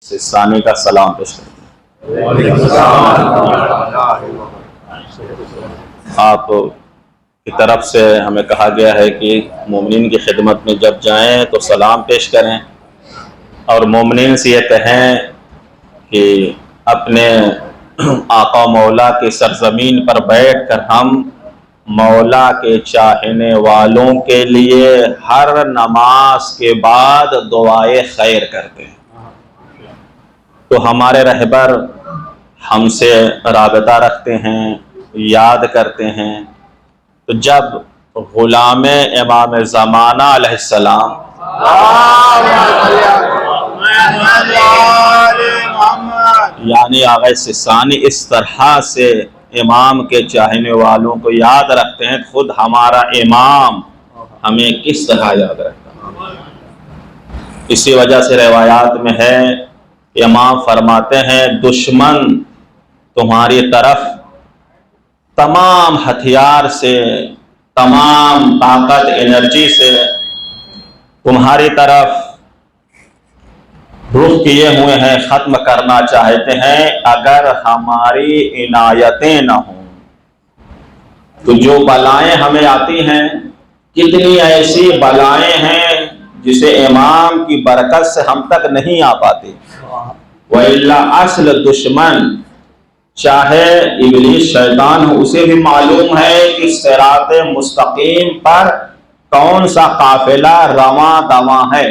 ثانی کا سلام پیش کرتے ہیں۔ آپ کی طرف سے ہمیں کہا گیا ہے کہ مومنین کی خدمت میں جب جائیں تو سلام پیش کریں، اور مومنین سے یہ کہیں کہ اپنے آقا مولا کی سرزمین پر بیٹھ کر ہم مولا کے چاہنے والوں کے لیے ہر نماز کے بعد دعائے خیر کرتے ہیں۔ تو ہمارے رہبر ہم سے رابطہ رکھتے ہیں، یاد کرتے ہیں۔ تو جب غلام امام زمانہ علیہ السلام یعنی آغا ثانی اس طرح سے امام کے چاہنے والوں کو یاد رکھتے ہیں، خود ہمارا امام ہمیں کس طرح یاد رکھتا ہے۔ اسی وجہ سے روایات میں ہے، امام فرماتے ہیں دشمن تمہاری طرف تمام ہتھیار سے، تمام طاقت انرجی سے تمہاری طرف رخ کیے ہوئے ہیں، ختم کرنا چاہتے ہیں، اگر ہماری عنایتیں نہ ہوں تو جو بلائیں ہمیں آتی ہیں، کتنی ایسی بلائیں ہیں جسے امام کی برکت سے ہم تک نہیں آ پاتی۔ وَإِلَّا اصل دشمن چاہے ابلیس شیطان ہو، اسے بھی معلوم ہے کہ صراط مستقیم پر کون سا قافلہ رواں دواں ہے،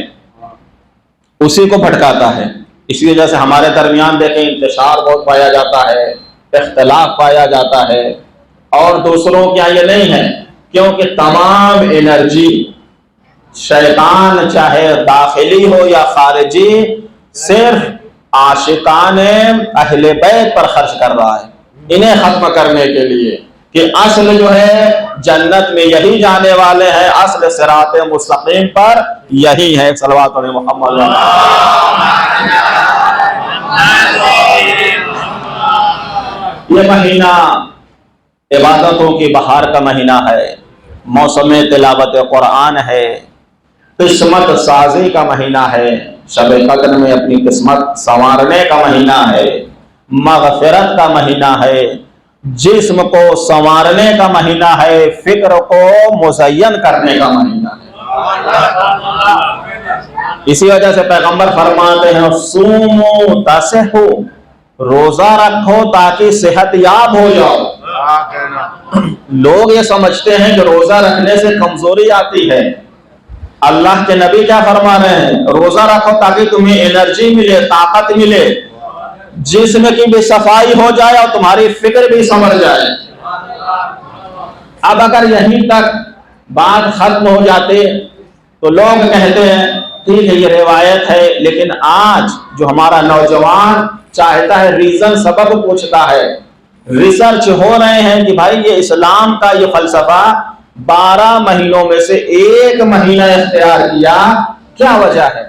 اسی کو بھٹکاتا ہے۔ اسی وجہ سے ہمارے درمیان دیکھیں انتشار بہت پایا جاتا ہے، اختلاف پایا جاتا ہے، اور دوسروں کے یہاں یہ نہیں ہے، کیونکہ تمام انرجی شیطان چاہے داخلی ہو یا خارجی صرف عاشقان اہل بیت پر خرچ کر رہا ہے، انہیں ختم کرنے کے لیے، کہ اصل جو ہے جنت میں یہی جانے والے ہیں، اصل صراط مستقیم پر یہی ہے۔ صلوات علی محمد۔ یہ مہینہ عبادتوں کی بہار کا مہینہ ہے، موسم تلاوت قرآن ہے، قسمت سازی کا مہینہ ہے، شب قدر میں اپنی قسمت سنوارنے کا مہینہ ہے، مغفرت کا مہینہ ہے، جسم کو سنوارنے کا مہینہ ہے، فکر کو مزین کرنے کا مہینہ ہے۔ اسی وجہ سے پیغمبر فرماتے ہیں صوموا تصحوا، روزہ رکھو تاکہ صحت یاب ہو جاؤ۔ لوگ یہ سمجھتے ہیں کہ روزہ رکھنے سے کمزوری آتی ہے، اللہ کے نبی کیا فرما رہے ہیں؟ روزہ رکھو تاکہ تمہیں انرجی ملے، طاقت ملے، جسم کی بھی صفائی ہو جائے اور تمہاری فکر بھی سنور جائے۔ اب اگر یہیں تک بات ختم ہو جاتے تو لوگ کہتے ہیں ٹھیک ہے یہ روایت ہے، لیکن آج جو ہمارا نوجوان چاہتا ہے ریزن، سبب پوچھتا ہے، ریسرچ ہو رہے ہیں کہ بھائی یہ اسلام کا یہ فلسفہ 12 مہینوں میں سے ایک مہینہ اختیار کیا، کیا وجہ ہے؟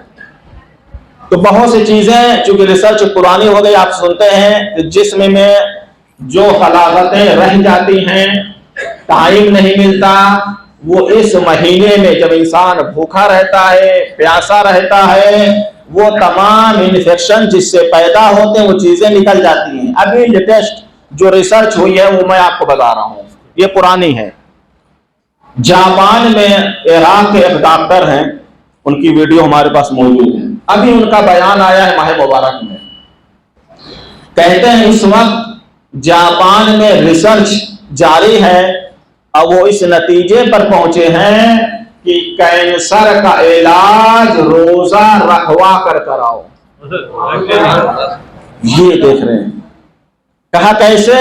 تو بہت سی چیزیں چونکہ ریسرچ پرانی ہو گئی، آپ سنتے ہیں کہ جسم میں جو خلاقتیں رہ جاتی ہیں، ٹائم نہیں ملتا، وہ اس مہینے میں جب انسان بھوکا رہتا ہے، پیاسا رہتا ہے، وہ تمام انفیکشن جس سے پیدا ہوتے ہیں وہ چیزیں نکل جاتی ہیں۔ ابھی لیٹسٹ جو ریسرچ ہوئی ہے وہ میں آپ کو بتا رہا ہوں، یہ پرانی ہے۔ جاپان میں عراق کے ایک ڈاکٹر ہیں، ان کی ویڈیو ہمارے پاس موجود ہے، ابھی ان کا بیان آیا ہے ماہ مبارک میں۔ کہتے ہیں اس وقت جاپان میں ریسرچ جاری ہے اور وہ اس نتیجے پر پہنچے ہیں کہ کینسر کا علاج روزہ رکھوا کر کراؤ۔ یہ دیکھ رہے ہیں، کہا کیسے؟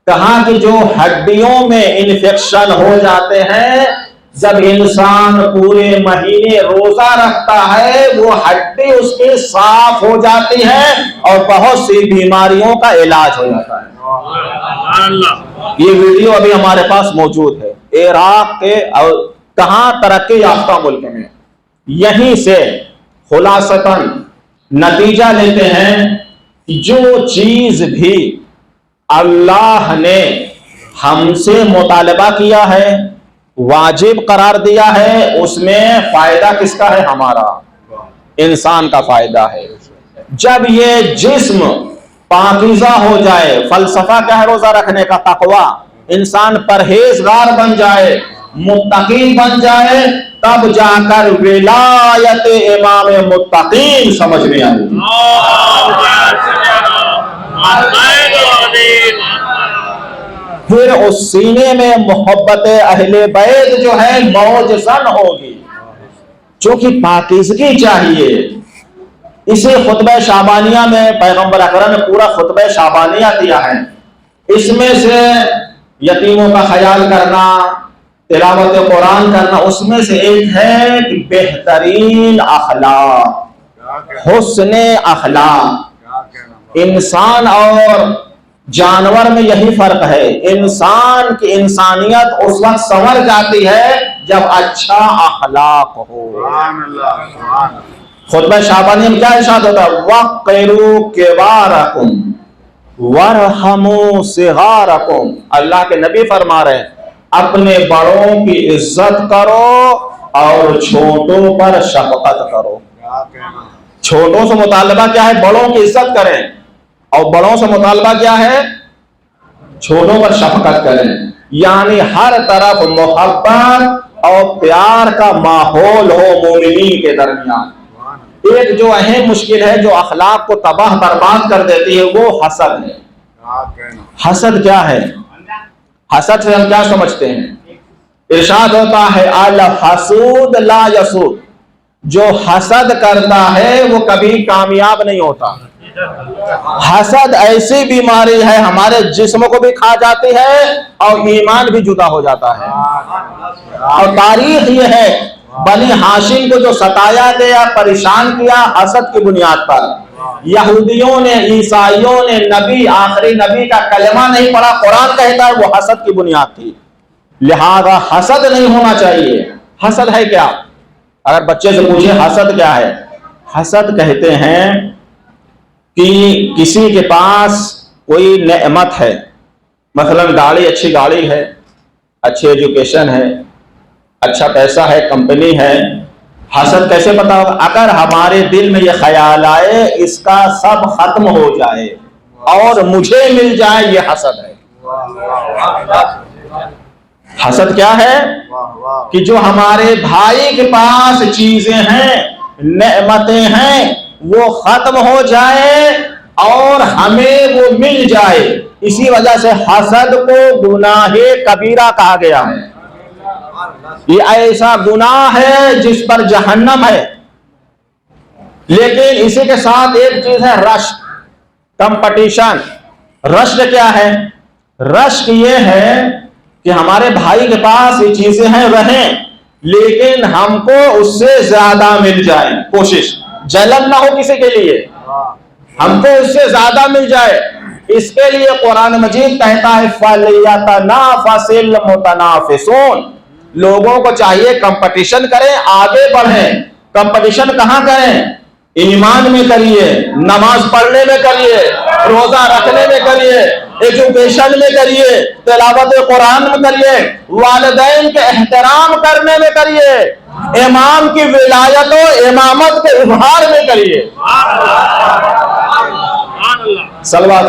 کہا کہ جو ہڈیوں میں انفیکشن ہو جاتے ہیں، جب انسان پورے مہینے روزہ رکھتا ہے وہ ہڈی اس کی صاف ہو جاتی ہے اور بہت سی بیماریوں کا علاج ہو جاتا ہے۔ یہ ویڈیو ابھی ہمارے پاس موجود ہے، عراق کے اور کہاں ترقی یافتہ ملک میں۔ یہیں سے خلاصتاً نتیجہ لیتے ہیں کہ جو چیز بھی اللہ نے ہم سے مطالبہ کیا ہے، واجب قرار دیا ہے، اس میں فائدہ کس کا ہے؟ ہمارا، انسان کا فائدہ ہے۔ جب یہ جسم پاکیزہ ہو جائے، فلسفہ کیا ہے روزہ رکھنے کا؟ تقوی، انسان پرہیزگار بن جائے، متقی بن جائے، تب جا کر ولایت امام متقین سمجھ میں آئے گی۔ پھر اس سینے میں محبت اہل بیت جو ہے موج زن ہوگی، چونکہ پاکیزگی چاہیے۔ اسی خطبہ شعبانیہ میں پیغمبر اکرم نے پورا خطبہ شعبانیہ دیا ہے، اس میں سے یتیموں کا خیال کرنا، تلاوت قرآن کرنا، اس میں سے ایک ہے کہ بہترین اخلاق، حسن اخلاق۔ انسان اور جانور میں یہی فرق ہے، انسان کی انسانیت اس وقت سنور جاتی ہے جب اچھا اخلاق ہو۔ خطبہ شعبانی میں کیا ارشاد ہوتا ہے؟ وَقِرُوا كِبَارَكُمْ وَارْحَمُوا صِغَارَكُمْ۔ اللہ کے نبی فرما رہے ہیں اپنے بڑوں کی عزت کرو اور چھوٹوں پر شفقت کرو۔ چھوٹوں سے مطالبہ کیا ہے؟ بڑوں کی عزت کریں، اور بڑوں سے مطالبہ کیا ہے؟ چھوٹوں پر شفقت کریں، یعنی ہر طرف محبت اور پیار کا ماحول ہو مومنین کے درمیان۔ ایک جو اہم مشکل ہے جو اخلاق کو تباہ برباد کر دیتی ہے وہ حسد ہے۔ حسد کیا ہے؟ حسد سے ہم کیا سمجھتے ہیں؟ ارشاد ہوتا ہے الحسود لا یسود، جو حسد کرتا ہے وہ کبھی کامیاب نہیں ہوتا۔ حسد ایسی بیماری ہے ہمارے جسم کو بھی کھا جاتی ہے اور ایمان بھی جدا ہو جاتا ہے۔ اور تاریخ یہ ہے بنی ہاشم کو جو ستایا گیا، پریشان کیا حسد کی بنیاد پر۔ یہودیوں نے، عیسائیوں نے نبی، آخری نبی کا کلمہ نہیں پڑھا، قرآن کہتا ہے وہ حسد کی بنیاد تھی۔ لہذا حسد نہیں ہونا چاہیے۔ حسد ہے کیا؟ اگر بچے سے پوچھیں حسد کیا ہے؟ حسد کہتے ہیں کہ کسی کے پاس کوئی نعمت ہے، مثلا گاڑی، اچھی گاڑی ہے، اچھی ایجوکیشن ہے، اچھا پیسہ ہے، کمپنی ہے۔ حسد کیسے پتا ہوگا؟ اگر ہمارے دل میں یہ خیال آئے اس کا سب ختم ہو جائے اور مجھے مل جائے، یہ حسد ہے۔ حسد کیا ہے؟ کہ جو ہمارے بھائی کے پاس چیزیں ہیں، نعمتیں ہیں، وہ ختم ہو جائے اور ہمیں وہ مل جائے۔ اسی وجہ سے حسد کو گناہ کبیرہ کہا گیا ہے۔ یہ ایسا گناہ ہے جس پر جہنم ہے۔ لیکن اسی کے ساتھ ایک چیز ہے رشک، کمپٹیشن۔ رشک کیا ہے؟ رشک یہ ہے کہ ہمارے بھائی کے پاس یہ چیزیں ہیں رہیں، لیکن ہم کو اس سے زیادہ مل جائے، کوشش، جلن نہ ہو کسی کے لیے، ہم کو اس سے زیادہ مل جائے۔ اس کے لیے قرآن مجید کہتا ہے فَلْيَتَنَافَسِ الْمُتَنَافِسُونَ، لوگوں کو چاہیے کمپٹیشن کریں، آگے بڑھیں۔ کمپٹیشن کہاں کریں؟ ایمان میں کریے، نماز پڑھنے میں کریے، روزہ رکھنے میں کریے، ایجوکیشن میں کریے، تلاوت قرآن میں کریے، والدین کے احترام کرنے میں کریے، امام کی ولایت و امامت کے اظہار میں کریے۔ صلوات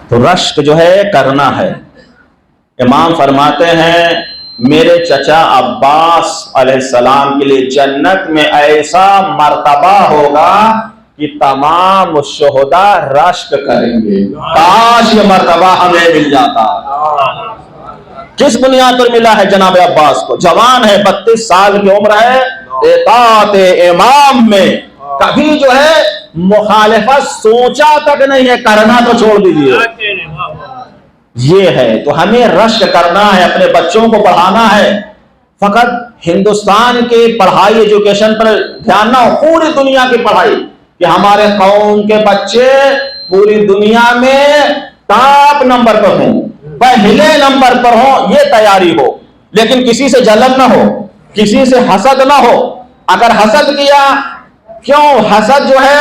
تو رشک جو ہے کرنا ہے۔ امام فرماتے ہیں میرے چچا عباس علیہ السلام کے لیے جنت میں ایسا مرتبہ ہوگا کہ تمام شہداء رشک کریں گے، کاش یہ مرتبہ ہمیں مل جاتا۔ کس بنیاد پر ملا ہے جناب عباس کو؟ جوان ہے، 32 سال کی عمر ہے، اطاعت امام میں کبھی جو ہے مخالفت سوچا تک نہیں ہے، کرنا تو چھوڑ دیجیے۔ یہ ہے تو ہمیں رشک کرنا ہے، اپنے بچوں کو پڑھانا ہے۔ فقط ہندوستان کی پڑھائی ایجوکیشن پر دھیان نہ ہو، پوری دنیا کی پڑھائی، کہ ہمارے قوم کے بچے پوری دنیا میں ٹاپ نمبر پر ہوں، پہلے نمبر پر ہوں، یہ تیاری ہو۔ لیکن کسی سے جلن نہ ہو، کسی سے حسد نہ ہو۔ اگر حسد کیا، کیوں؟ حسد جو ہے